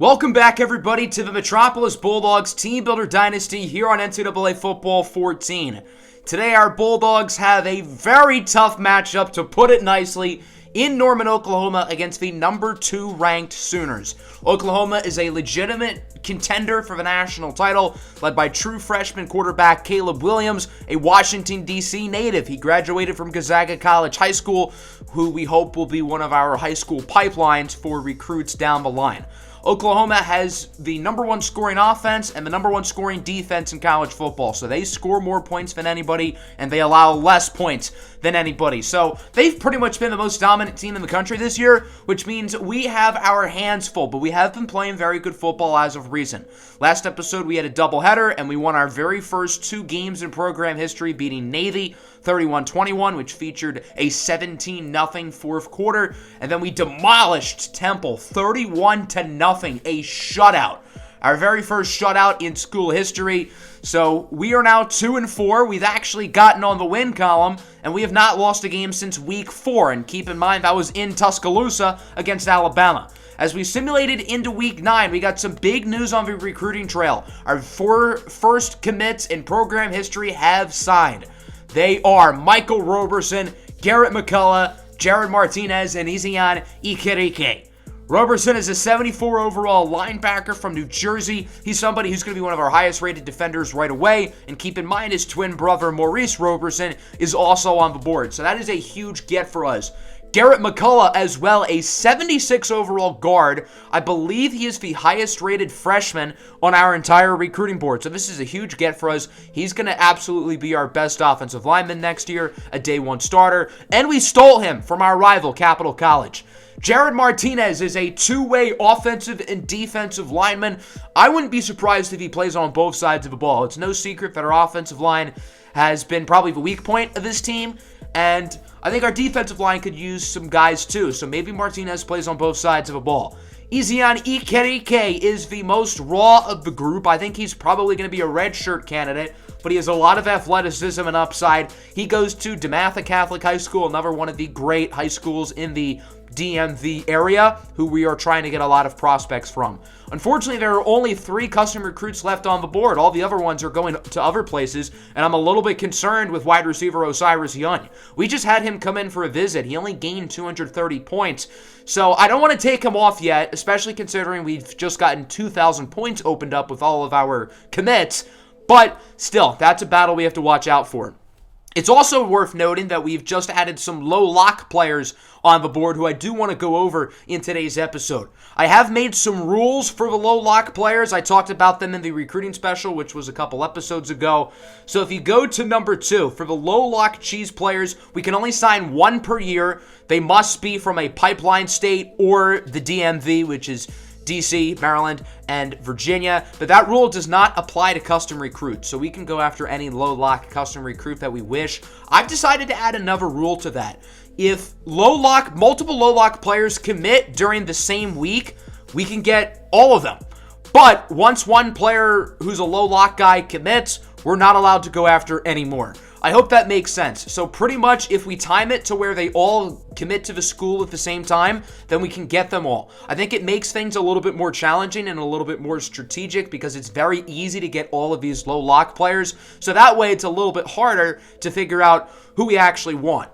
Welcome back, everybody, to the Metropolis Bulldogs Teambuilder Dynasty here on NCAA Football 14. Today, our Bulldogs have a very tough matchup, to put it nicely, in Norman, Oklahoma against the number 2 ranked Sooners. Oklahoma is a legitimate contender for the national title, led by true freshman quarterback Caleb Williams, a Washington, D.C. native. He graduated from Gonzaga College High School, who we hope will be one of our high school pipelines for recruits down the line. Oklahoma has the number 1 scoring offense and the number 1 scoring defense in college football. So they score more points than anybody, and they allow less points than anybody. So they've pretty much been the most dominant team in the country this year, which means we have our hands full. But we have been playing very good football as of recent. Last episode, we had a doubleheader, and we won our very first 2 games in program history, beating Navy 31-21, which featured a 17-0 fourth quarter. And then we demolished Temple 31-0, a shutout. Our very first shutout in school history. So we are now 2-4. We've actually gotten on the win column, and we have not lost a game since week 4. And keep in mind, that was in Tuscaloosa against Alabama. As we simulated into week 9, we got some big news on the recruiting trail. Our 4 first commits in program history have signed. They are Michael Roberson, Garrett McCullough, Jared Martinez, and Isian Ikerike. Roberson is a 74 overall linebacker from New Jersey. He's somebody who's going to be one of our highest rated defenders right away. And keep in mind, his twin brother, Maurice Roberson, is also on the board. So that is a huge get for us. Garrett McCullough as well, a 76 overall guard. I believe he is the highest rated freshman on our entire recruiting board. So this is a huge get for us. He's going to absolutely be our best offensive lineman next year, a day 1 starter. And we stole him from our rival, Capital College. Jared Martinez is a 2-way offensive and defensive lineman. I wouldn't be surprised if he plays on both sides of the ball. It's no secret that our offensive line has been probably the weak point of this team, and I think our defensive line could use some guys too, so maybe Martinez plays on both sides of the ball. Isian Ikerike is the most raw of the group. I think he's probably going to be a redshirt candidate, but he has a lot of athleticism and upside. He goes to DeMatha Catholic High School, another one of the great high schools in the DMV area, who we are trying to get a lot of prospects from. Unfortunately, there are only 3 custom recruits left on the board. All the other ones are going to other places, and I'm a little bit concerned with wide receiver Osiris Young. We just had him come in for a visit. He only gained 230 points, so I don't want to take him off yet, especially considering we've just gotten 2,000 points opened up with all of our commits, but still, that's a battle we have to watch out for. It's also worth noting that we've just added some low lock players on the board who I do want to go over in today's episode. I have made some rules for the low lock players. I talked about them in the recruiting special, which was a couple episodes ago. So if you go to number 2, for the low lock cheese players, we can only sign 1 per year. They must be from a pipeline state or the DMV, which is DC, Maryland, and Virginia, but that rule does not apply to custom recruits, so we can go after any low-lock custom recruit that we wish. I've decided to add another rule to that. If multiple low-lock players commit during the same week, we can get all of them. But once one player who's a low-lock guy commits, we're not allowed to go after any more. I hope that makes sense. So pretty much if we time it to where they all commit to the school at the same time, then we can get them all. I think it makes things a little bit more challenging and a little bit more strategic because it's very easy to get all of these low lock players. So that way it's a little bit harder to figure out who we actually want.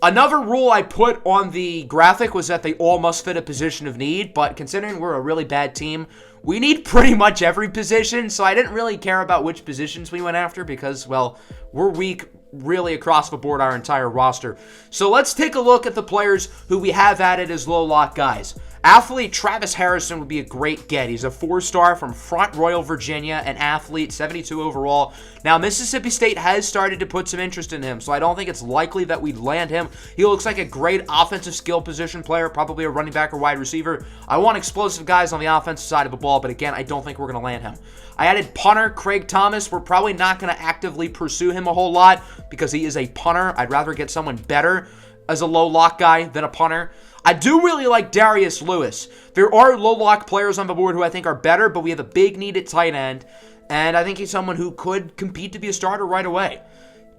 Another rule I put on the graphic was that they all must fit a position of need, but considering we're a really bad team, we need pretty much every position, so I didn't really care about which positions we went after because, well, we're weak really across the board, our entire roster. So let's take a look at the players who we have added as low-lock guys. Athlete Travis Harrison would be a great get. He's a 4-star from Front Royal, Virginia, an athlete, 72 overall. Now, Mississippi State has started to put some interest in him, so I don't think it's likely that we'd land him. He looks like a great offensive skill position player, probably a running back or wide receiver. I want explosive guys on the offensive side of the ball, but again, I don't think we're going to land him. I added punter Craig Thomas. We're probably not going to actively pursue him a whole lot because he is a punter. I'd rather get someone better as a low-lock guy than a punter. I do really like Darius Lewis. There are low-lock players on the board who I think are better, but we have a big need at tight end, and I think he's someone who could compete to be a starter right away.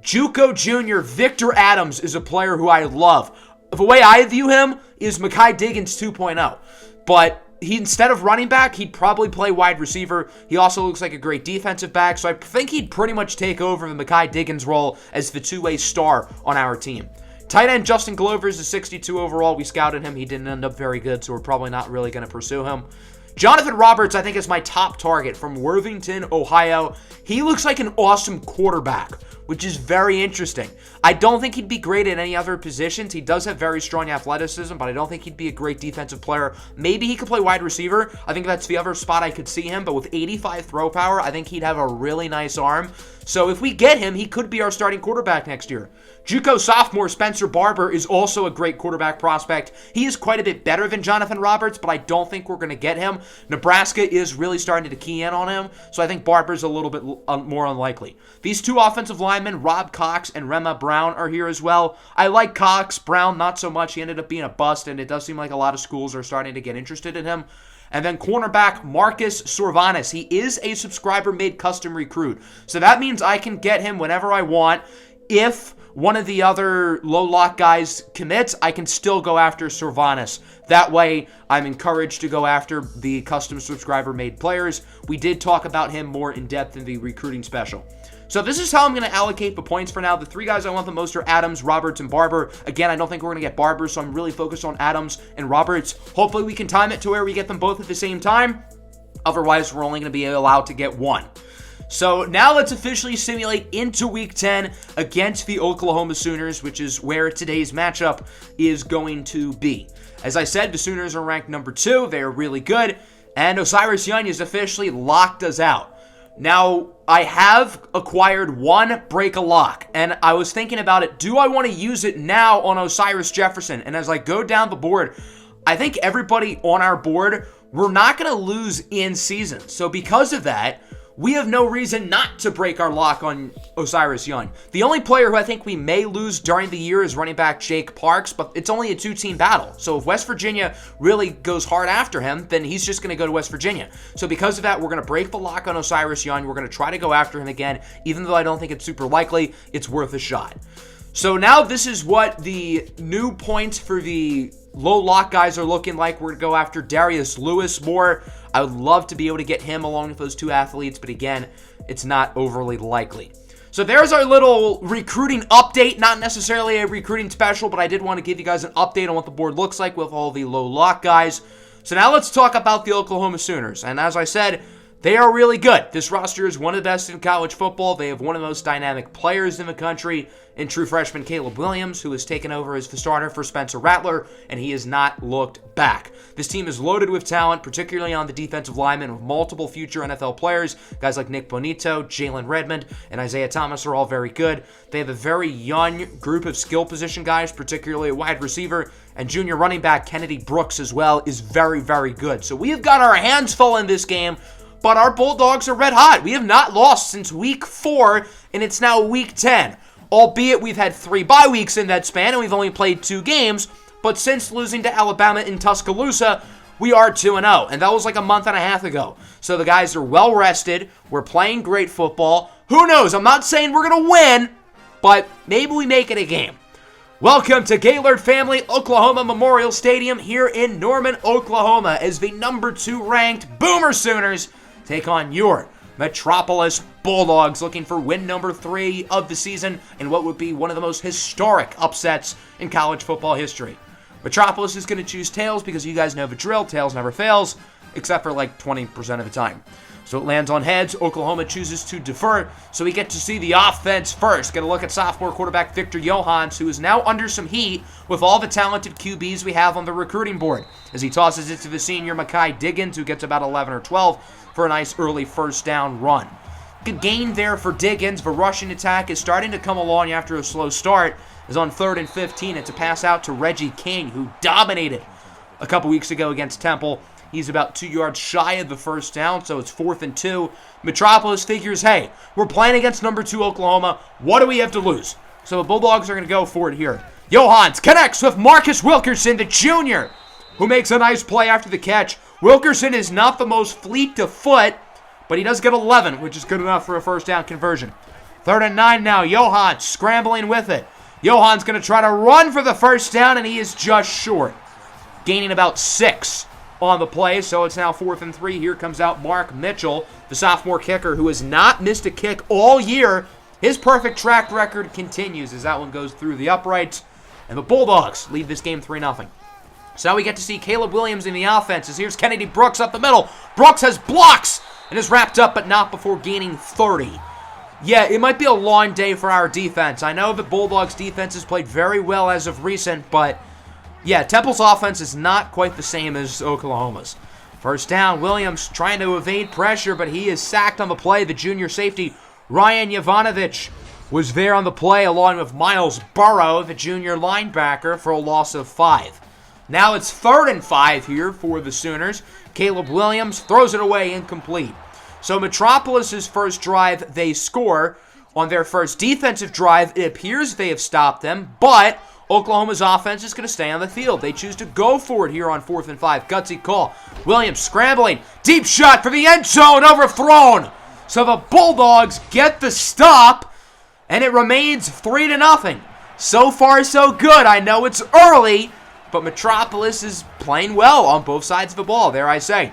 JUCO Jr. Victor Adams is a player who I love. The way I view him is Mekhi Diggins 2.0, but instead of running back, he'd probably play wide receiver. He also looks like a great defensive back, so I think he'd pretty much take over the Mekhi Diggins role as the two-way star on our team. Tight end Justin Glover is a 62 overall. We scouted him. He didn't end up very good, so we're probably not really going to pursue him. Jonathan Roberts, I think, is my top target from Worthington, Ohio. He looks like an awesome quarterback, which is very interesting. I don't think he'd be great at any other positions. He does have very strong athleticism, but I don't think he'd be a great defensive player. Maybe he could play wide receiver. I think that's the other spot I could see him, but with 85 throw power, I think he'd have a really nice arm. So if we get him, he could be our starting quarterback next year. JUCO sophomore Spencer Barber is also a great quarterback prospect. He is quite a bit better than Jonathan Roberts, but I don't think we're going to get him. Nebraska is really starting to key in on him, so I think Barber's a little bit more unlikely. These two offensive linemen, Rob Cox and Rema Brown, are here as well. I like Cox. Brown, not so much. He ended up being a bust, and it does seem like a lot of schools are starting to get interested in him. And then cornerback Marcus Sorvanis. He is a subscriber-made custom recruit. So that means I can get him whenever I want. If one of the other low-lock guys commits, I can still go after Sorvanis. That way, I'm encouraged to go after the custom subscriber-made players. We did talk about him more in depth in the recruiting special. So this is how I'm going to allocate the points for now. The three guys I want the most are Adams, Roberts, and Barber. Again, I don't think we're going to get Barber, so I'm really focused on Adams and Roberts. Hopefully we can time it to where we get them both at the same time. Otherwise, we're only going to be allowed to get one. So now let's officially simulate into Week 10 against the Oklahoma Sooners, which is where today's matchup is going to be. As I said, the Sooners are ranked number 2. They are really good. And Osiris Young has officially locked us out. Now, I have acquired one break-a-lock, and I was thinking about it. Do I want to use it now on Osiris Jefferson? And as I go down the board, I think everybody on our board, we're not going to lose in season. So because of that, we have no reason not to break our lock on Osiris Young. The only player who I think we may lose during the year is running back Jake Parks, but it's only a 2-team battle. So if West Virginia really goes hard after him, then he's just going to go to West Virginia. So because of that, we're going to break the lock on Osiris Young. We're going to try to go after him again. Even though I don't think it's super likely, it's worth a shot. So now this is what the new points for the low lock guys are looking like. We're going to go after Darius Lewis more. I would love to be able to get him along with those two athletes, but again, it's not overly likely. So there's our little recruiting update. Not necessarily a recruiting special, but I did want to give you guys an update on what the board looks like with all the low lock guys. So now let's talk about the Oklahoma Sooners. And as I said, they are really good. This roster is one of the best in college football. They have one of the most dynamic players in the country in true freshman Caleb Williams, who has taken over as the starter for Spencer Rattler, and he has not looked back. This team is loaded with talent, particularly on the defensive linemen, with multiple future NFL players. Guys like Nick Bonito, Jalen Redmond, and Isaiah Thomas are all very good. They have a very young group of skill position guys, particularly a wide receiver, and junior running back Kennedy Brooks as well is very, very good. So we have got our hands full in this game, but our Bulldogs are red hot. We have not lost since Week 4, and it's now Week 10. Albeit we've had 3 bye weeks in that span, and we've only played 2 games. But since losing to Alabama in Tuscaloosa, we are 2-0. And that was like a month and a half ago. So the guys are well rested. We're playing great football. Who knows? I'm not saying we're going to win, but maybe we make it a game. Welcome to Gaylord Family Oklahoma Memorial Stadium here in Norman, Oklahoma, as the number 2 ranked Boomer Sooners take on your Metropolis Bulldogs, looking for win number 3 of the season in what would be one of the most historic upsets in college football history. Metropolis is going to choose tails because you guys know the drill. Tails never fails, except for like 20% of the time. So it lands on heads. Oklahoma chooses to defer, so we get to see the offense first. Get a look at sophomore quarterback Victor Johans, who is now under some heat with all the talented QBs we have on the recruiting board, as he tosses it to the senior Mekhi Diggins, who gets about 11 or 12 for a nice early first down run. Good gain there for Diggins. The rushing attack is starting to come along after a slow start. Is on 3rd and 15. It's a pass out to Reggie King, who dominated a couple weeks ago against Temple. He's about 2 yards shy of the first down, so it's 4th and 2. Metropolis figures, hey, we're playing against number 2 Oklahoma. What do we have to lose? So the Bulldogs are going to go for it here. Johans connects with Marcus Wilkerson, the junior, who makes a nice play after the catch. Wilkerson is not the most fleet of foot, but he does get 11, which is good enough for a first down conversion. 3rd and 9 now. Johans scrambling with it. Johans going to try to run for the first down, and he is just short, gaining about 6. on the play, so it's now 4th and 3. Here comes out Mark Mitchell, the sophomore kicker who has not missed a kick all year. His perfect track record continues as that one goes through the uprights, and the Bulldogs lead this game 3-0. So now we get to see Caleb Williams in the offense as here's Kennedy Brooks up the middle. Brooks has blocks and is wrapped up, but not before gaining 30. Yeah, it might be a long day for our defense. I know the Bulldogs' defense has played very well as of recent, but yeah, Temple's offense is not quite the same as Oklahoma's. First down, Williams trying to evade pressure, but he is sacked on the play. The junior safety, Ryan Jovanovic, was there on the play along with Miles Burrow, the junior linebacker, for a loss of 5. Now it's 3rd and 5 here for the Sooners. Caleb Williams throws it away, incomplete. So Metropolis' first drive, they score. On their first defensive drive, it appears they have stopped them, but Oklahoma's offense is going to stay on the field. They choose to go for it here on 4th and 5. Gutsy call. Williams scrambling. Deep shot for the end zone. Overthrown. So the Bulldogs get the stop, and it remains 3-0. So far, so good. I know it's early, but Metropolis is playing well on both sides of the ball, there I say.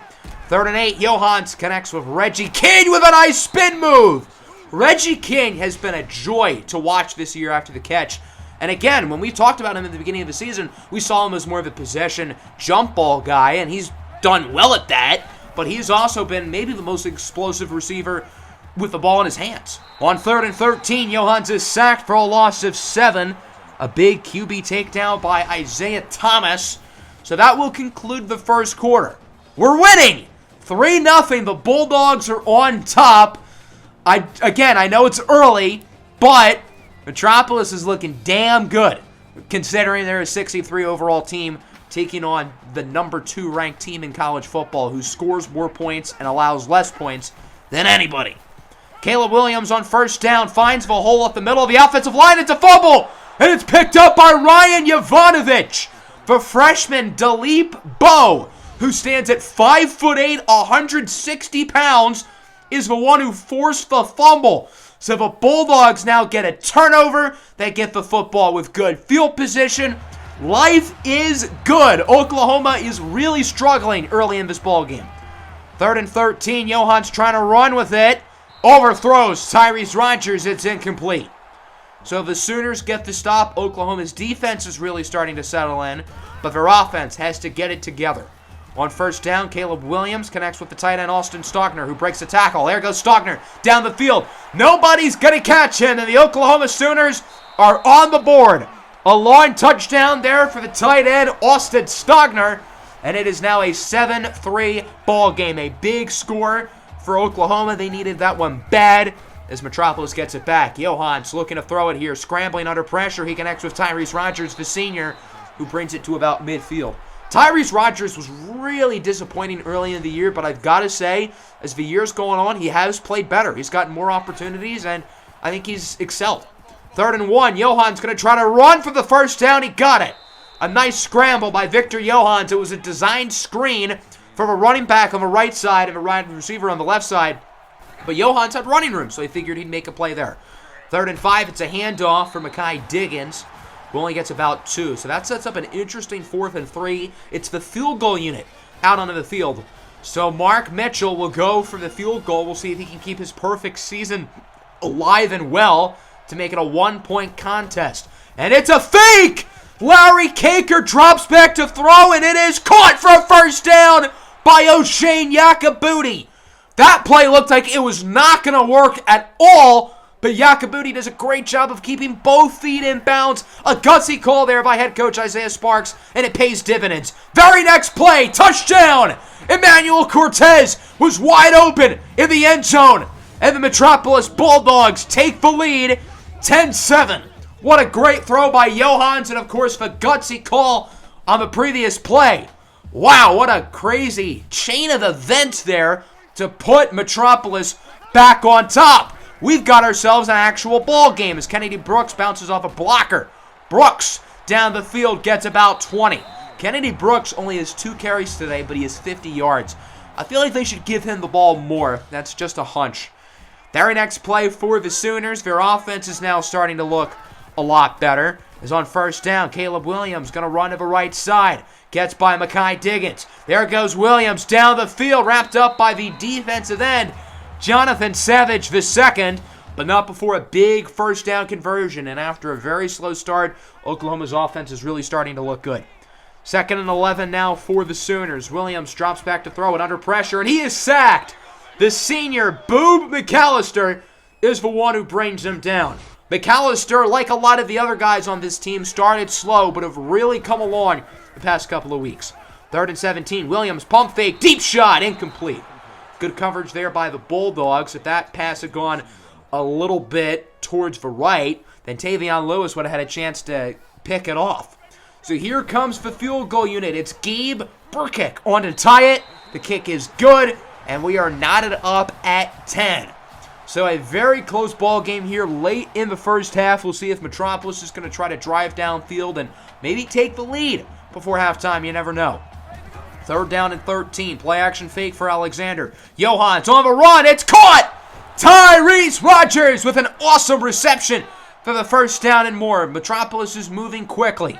3rd and 8. Johans connects with Reggie King with a nice spin move. Reggie King has been a joy to watch this year after the catch. And again, when we talked about him at the beginning of the season, we saw him as more of a possession jump ball guy, and he's done well at that. But he's also been maybe the most explosive receiver with the ball in his hands. On 3rd and 13, Johans is sacked for a loss of 7. A big QB takedown by Isaiah Thomas. So that will conclude the first quarter. We're winning! 3-0. The Bulldogs are on top. I know it's early, but Metropolis is looking damn good, considering they're a 63 overall team taking on the number 2 ranked team in college football who scores more points and allows less points than anybody. Caleb Williams on first down finds the hole up the middle of the offensive line. It's a fumble, and it's picked up by Ryan Jovanovic. The freshman Dalip Bowe, who stands at 5'8", 160 pounds, is the one who forced the fumble. So the Bulldogs now get a turnover. They get the football with good field position. Life is good. Oklahoma is really struggling early in this ball game. 3rd and 13. Johans trying to run with it. Overthrows Tyrese Rogers. It's incomplete. So the Sooners get the stop. Oklahoma's defense is really starting to settle in, but their offense has to get it together. On first down, Caleb Williams connects with the tight end Austin Stockner, who breaks the tackle. There goes Stockner down the field. Nobody's going to catch him, and the Oklahoma Sooners are on the board. A long touchdown there for the tight end Austin Stockner, and it is now a 7-3 ball game. A big score for Oklahoma. They needed that one bad as Metropolis gets it back. Johans looking to throw it here, scrambling under pressure. He connects with Tyrese Rogers, the senior, who brings it to about midfield. Tyrese Rogers was really disappointing early in the year, but I've got to say, as the year's going on, he has played better. He's gotten more opportunities, and I think he's excelled. 3rd and 1, Johans going to try to run for the first down. He got it. A nice scramble by Victor Johans. It was a designed screen from a running back on the right side and a wide receiver on the left side, but Johans had running room, so he figured he'd make a play there. 3rd and 5, it's a handoff for Mekhi Diggins, who only gets about 2. So that sets up an interesting 4th and 3. It's the field goal unit out onto the field. So Mark Mitchell will go for the field goal. We'll see if he can keep his perfect season alive and well to make it a 1-point contest. And it's a fake! Larry Caker drops back to throw, and it is caught for a first down by O'Shane Yakabuti. That play looked like it was not going to work at all, but Yakabuti does a great job of keeping both feet in bounds. A gutsy call there by head coach Isaiah Sparks, and it pays dividends. Very next play, touchdown! Emmanuel Cortez was wide open in the end zone, and the Metropolis Bulldogs take the lead 10-7. What a great throw by Johans, and of course the gutsy call on the previous play. Wow, what a crazy chain of events there to put Metropolis back on top. We've got ourselves an actual ball game as Kennedy Brooks bounces off a blocker. Brooks down the field gets about 20. Kennedy Brooks only has 2 carries today, but he has 50 yards. I feel like they should give him the ball more. That's just a hunch. Very next play for the Sooners. Their offense is now starting to look a lot better. Is on first down. Caleb Williams going to run to the right side. Gets by Mekhi Diggins. There goes Williams down the field, wrapped up by the defensive end, Jonathan Savage II, but not before a big first down conversion. And after a very slow start, Oklahoma's offense is really starting to look good. 2nd and 11 now for the Sooners. Williams drops back to throw it under pressure, and he is sacked. The senior, Boob McAllister, is the one who brings him down. McAllister, like a lot of the other guys on this team, started slow, but have really come along the past couple of weeks. 3rd and 17, Williams, pump fake, deep shot, incomplete. Good coverage there by the Bulldogs. If that pass had gone a little bit towards the right, then Tavion Lewis would have had a chance to pick it off. So here comes the field goal unit. It's Gabe Burkick on to tie it. The kick is good, and we are knotted up at 10. So a very close ball game here late in the first half. We'll see if Metropolis is going to try to drive downfield and maybe take the lead before halftime. You never know. 3rd down and 13. Play action fake for Alexander. Johans on the run. It's caught! Tyrese Rogers with an awesome reception for the first down and more. Metropolis is moving quickly.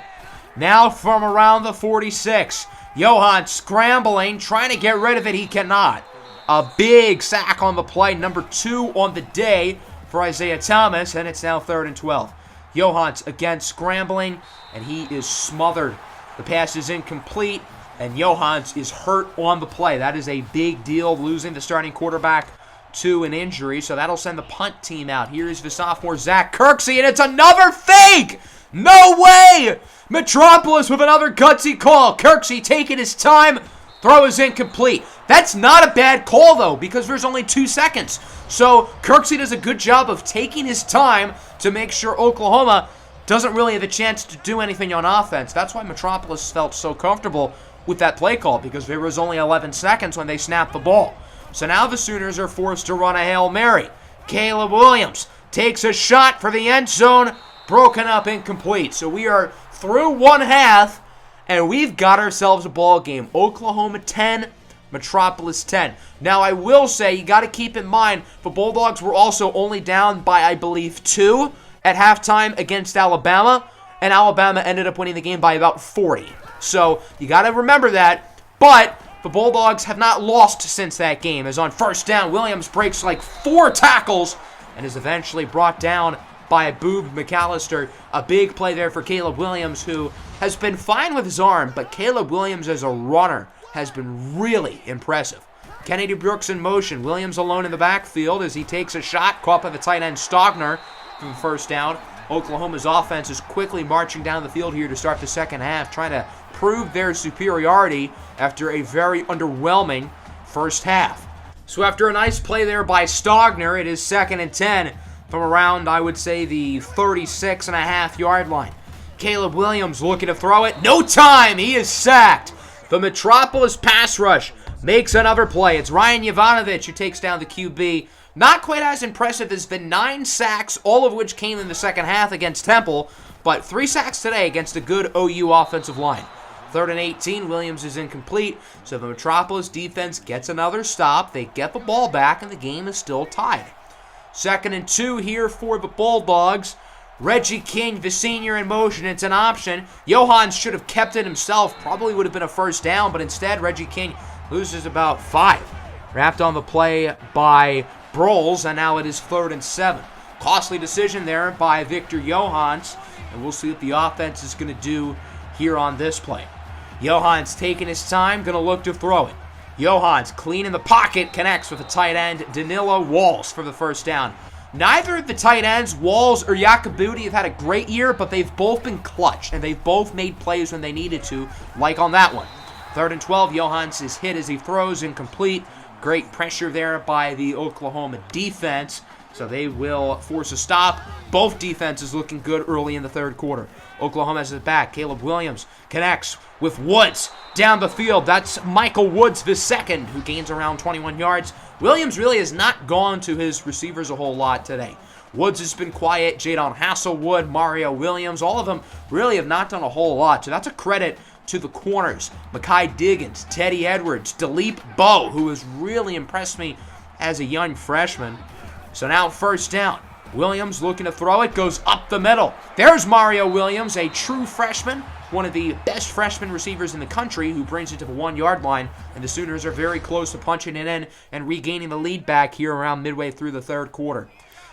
Now from around the 46. Johan scrambling, trying to get rid of it. He cannot. A big sack on the play, number 2 on the day for Isaiah Thomas, and it's now 3rd and 12. Johans again scrambling, and he is smothered. The pass is incomplete, and Johans is hurt on the play. That is a big deal, losing the starting quarterback to an injury, so that'll send the punt team out. Here's the sophomore Zach Kirksey, and it's another fake! No way! Metropolis with another gutsy call. Kirksey taking his time. Throw is incomplete. That's not a bad call, though, because there's only 2 seconds. So Kirksey does a good job of taking his time to make sure Oklahoma doesn't really have a chance to do anything on offense. That's why Metropolis felt so comfortable with that play call, because there was only 11 seconds when they snapped the ball. So now the Sooners are forced to run a Hail Mary. Caleb Williams takes a shot for the end zone. Broken up, incomplete. So we are through one half, and we've got ourselves a ball game. Oklahoma 10, Metropolis 10. Now, I will say, you got to keep in mind, the Bulldogs were also only down by, I believe, 2 at halftime against Alabama, and Alabama ended up winning the game by about 40. So you got to remember that, but the Bulldogs have not lost since that game. As on first down, Williams breaks like 4 tackles and is eventually brought down by Boob McAllister. A big play there for Caleb Williams, who has been fine with his arm, but Caleb Williams as a runner has been really impressive. Kennedy Brooks in motion. Williams alone in the backfield as he takes a shot, caught by the tight end Stogner for the first down. Oklahoma's offense is quickly marching down the field here to start the second half, trying to prove their superiority after a very underwhelming first half. So after a nice play there by Stogner, it is 2nd and 10 from around, I would say, the 36.5-yard line. Caleb Williams looking to throw it. No time! He is sacked. The Metropolis pass rush makes another play. It's Ryan Jovanovic who takes down the QB. Not quite as impressive as the 9 sacks, all of which came in the second half against Temple, but 3 sacks today against a good OU offensive line. 3rd and 18, Williams is incomplete, so the Metropolis defense gets another stop. They get the ball back, and the game is still tied. 2nd and 2 here for the Bulldogs. Reggie King, the senior, in motion. It's an option. Johans should have kept it himself. Probably would have been a first down, but instead Reggie King loses about 5. Wrapped on the play by Broles, and now it is 3rd and 7. Costly decision there by Victor Johans, and we'll see what the offense is going to do here on this play. Johans taking his time, going to look to throw it. Johans clean in the pocket, connects with the tight end Danilo Walls for the first down. Neither of the tight ends, Walls or Yakabudi, have had a great year, but they've both been clutch, and they've both made plays when they needed to, like on that one. 3rd and 12, Johans is hit as he throws, incomplete. Great pressure there by the Oklahoma defense, so they will force a stop. Both defenses looking good early in the third quarter. Oklahoma has it back. Caleb Williams connects with Woods down the field. That's Michael Woods II, who gains around 21 yards. Williams really has not gone to his receivers a whole lot today. Woods has been quiet. Jadon Hasselwood, Mario Williams, all of them really have not done a whole lot. So that's a credit to the corners. Mekhi Diggins, Teddy Edwards, Dalip Bowe, who has really impressed me as a young freshman. So now first down. Williams looking to throw it, goes up the middle. There's Mario Williams, a true freshman, one of the best freshman receivers in the country, who brings it to the 1-yard line, and the Sooners are very close to punching it in and regaining the lead back here around midway through the third quarter.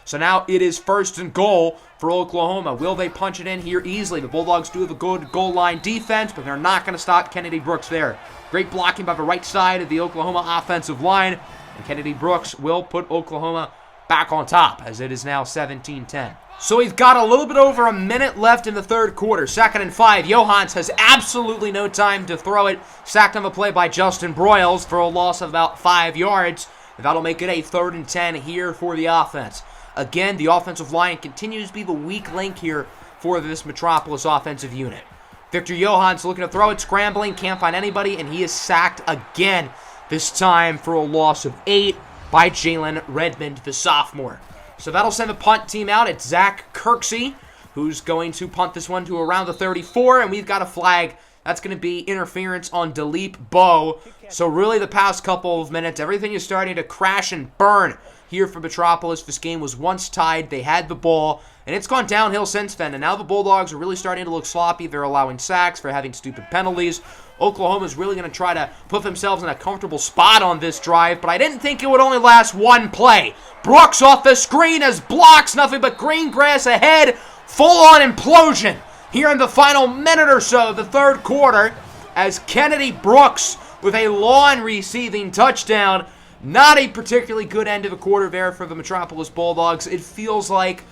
So now it is 1st and goal for Oklahoma. Will they punch it in here easily? The Bulldogs do have a good goal line defense, but they're not going to stop Kennedy Brooks there. Great blocking by the right side of the Oklahoma offensive line, and Kennedy Brooks will put Oklahoma back on top, as it is now 17-10. So we've got a little bit over a minute left in the third quarter. 2nd and 5. Johans has absolutely no time to throw it. Sacked on the play by Justin Broyles for a loss of about 5 yards. And that'll make it a 3rd and 10 here for the offense. Again, the offensive line continues to be the weak link here for this Metropolis offensive unit. Victor Johans looking to throw it, scrambling, can't find anybody, and he is sacked again, this time for a loss of 8 by Jalen Redmond, the sophomore. So that'll send the punt team out. It's Zach Kirksey, who's going to punt this one to around the 34, and we've got a flag. That's going to be interference on Dalip Bow. So really the past couple of minutes, everything is starting to crash and burn here for Metropolis. This game was once tied. They had the ball, and it's gone downhill since then. And now the Bulldogs are really starting to look sloppy. They're allowing sacks. They're having stupid penalties. Oklahoma's really going to try to put themselves in a comfortable spot on this drive, but I didn't think it would only last one play. Brooks off the screen as blocks, nothing but green grass ahead. Full-on implosion here in the final minute or so of the third quarter, as Kennedy Brooks with a lawn receiving touchdown. Not a particularly good end of the quarter there for the Metropolis Bulldogs. It feels like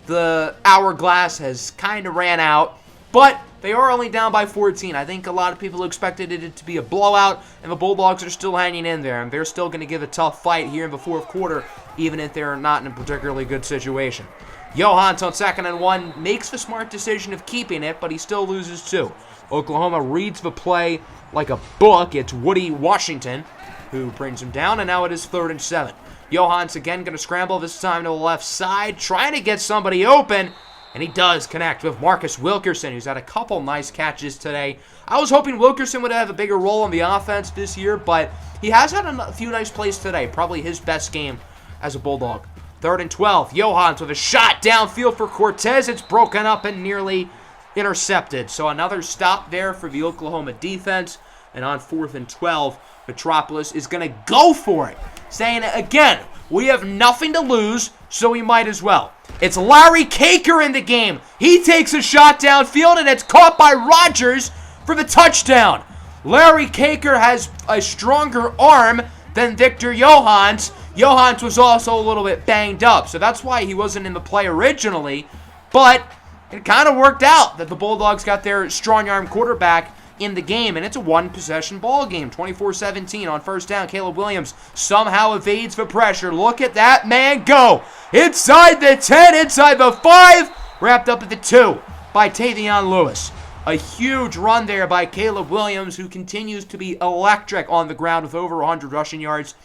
the hourglass has kind of ran out, but they are only down by 14. I think a lot of people expected it to be a blowout, and the Bulldogs are still hanging in there, and they're still going to give a tough fight here in the fourth quarter, even if they're not in a particularly good situation. Johans on 2nd and 1 makes the smart decision of keeping it, but he still loses 2. Oklahoma reads the play like a book. It's Woody Washington who brings him down, and now it is 3rd and 7. Johans again going to scramble, this time to the left side, trying to get somebody open, and he does connect with Marcus Wilkerson, who's had a couple nice catches today. I was hoping Wilkerson would have a bigger role in the offense this year, but he has had a few nice plays today. Probably his best game as a Bulldog. 3rd and 12. Johans with a shot downfield for Cortez. It's broken up and nearly intercepted. So another stop there for the Oklahoma defense. And on 4th and 12, Metropolis is going to go for it, saying, again, we have nothing to lose, so we might as well. It's Larry Caker in the game. He takes a shot downfield, and it's caught by Rogers for the touchdown. Larry Caker has a stronger arm than Victor Johans. Johans was also a little bit banged up, so that's why he wasn't in the play originally. But it kind of worked out that the Bulldogs got their strong-arm quarterback in the game, and it's a one-possession ball game. 24-17 on 1st down. Caleb Williams somehow evades the pressure. Look at that man go. Inside the 10, inside the 5, wrapped up at the 2 by Tavion Lewis. A huge run there by Caleb Williams, who continues to be electric on the ground with over 100 rushing yards.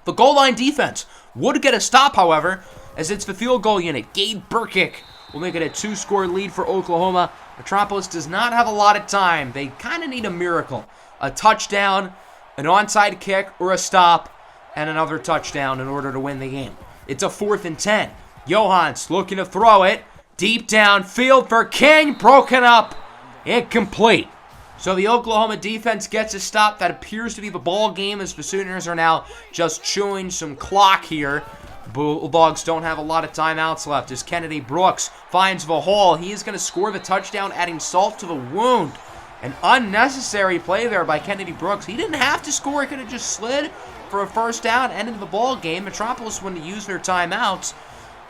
The goal line defense would get a stop, however, as it's the field goal unit. Gabe Burkick will make it a 2-score lead for Oklahoma. Metropolis does not have a lot of time. They kind of need a miracle. A touchdown, an onside kick, or a stop, and another touchdown in order to win the game. It's a 4th and 10. Johans looking to throw it. Deep downfield for King. Broken up. Incomplete. So the Oklahoma defense gets a stop. That appears to be the ball game, as the Sooners are now just chewing some clock here. Bulldogs don't have a lot of timeouts left as Kennedy Brooks finds the hole. He is going to score the touchdown, adding salt to the wound. An unnecessary play there by Kennedy Brooks. He didn't have to score. He could have just slid for a 1st down, ended the ball game. Metropolis wanted to use their timeouts,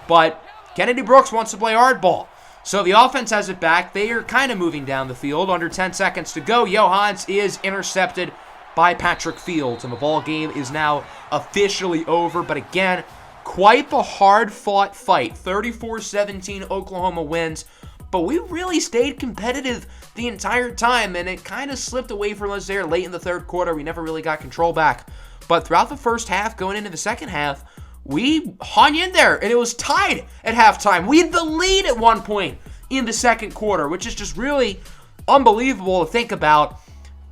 but Kennedy Brooks wants to play hardball. So the offense has it back. They are kind of moving down the field. Under 10 seconds to go. Johans is intercepted by Patrick Fields, and the ball game is now officially over. But again, quite the hard-fought fight. 34-17 Oklahoma wins, but we really stayed competitive the entire time, and it kind of slipped away from us there late in the third quarter. We never really got control back. But throughout the first half, going into the second half, we hung in there, and it was tied at halftime. We had the lead at one point in the second quarter, which is just really unbelievable to think about.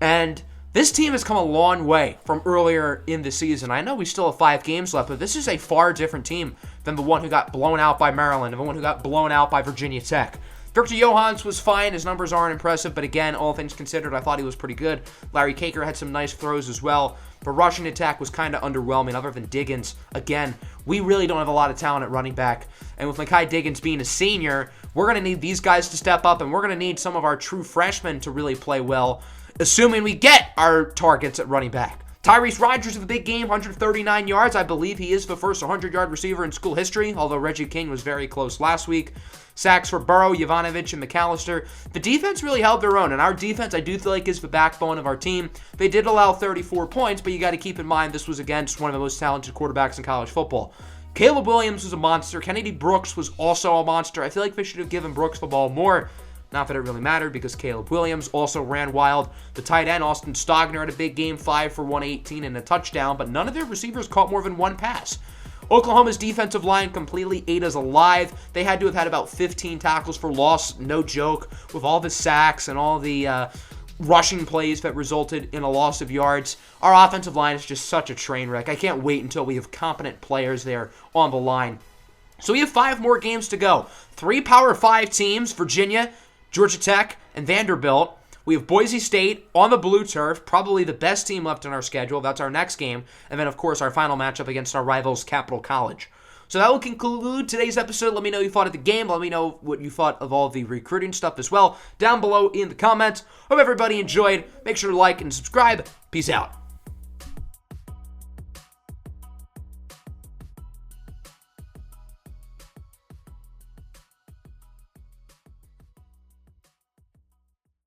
And This team has come a long way from earlier in the season. I know we still have 5 games left, but this is a far different team than the one who got blown out by Maryland, and the one who got blown out by Virginia Tech. Victor Johans was fine. His numbers aren't impressive, but again, all things considered, I thought he was pretty good. Larry Caker had some nice throws as well. The rushing attack was kind of underwhelming other than Diggins. Again, we really don't have a lot of talent at running back. And with Mekhi Diggins being a senior, we're going to need these guys to step up, and we're going to need some of our true freshmen to really play well, assuming we get our targets at running back. Tyrese Rogers with a big game, 139 yards. I believe he is the first 100-yard receiver in school history, although Reggie King was very close last week. Sacks for Burrow, Jovanovic, and McAllister. The defense really held their own, and our defense, I do feel like, is the backbone of our team. They did allow 34 points, but you got to keep in mind this was against one of the most talented quarterbacks in college football. Caleb Williams was a monster. Kennedy Brooks was also a monster. I feel like they should have given Brooks the ball more. Not that it really mattered because Caleb Williams also ran wild. The tight end, Austin Stogner, had a big game, 5 for 118 and a touchdown, but none of their receivers caught more than one pass. Oklahoma's defensive line completely ate us alive. They had to have had about 15 tackles for loss, no joke, with all the sacks and all the rushing plays that resulted in a loss of yards. Our offensive line is just such a train wreck. I can't wait until we have competent players there on the line. So we have 5 more games to go. 3 Power 5 teams, Virginia, Georgia Tech, and Vanderbilt. We have Boise State on the blue turf, probably the best team left in our schedule. That's our next game. And then, of course, our final matchup against our rivals, Capital College. So that will conclude today's episode. Let me know what you thought of the game. Let me know what you thought of all the recruiting stuff as well down below in the comments. Hope everybody enjoyed. Make sure to like and subscribe. Peace out.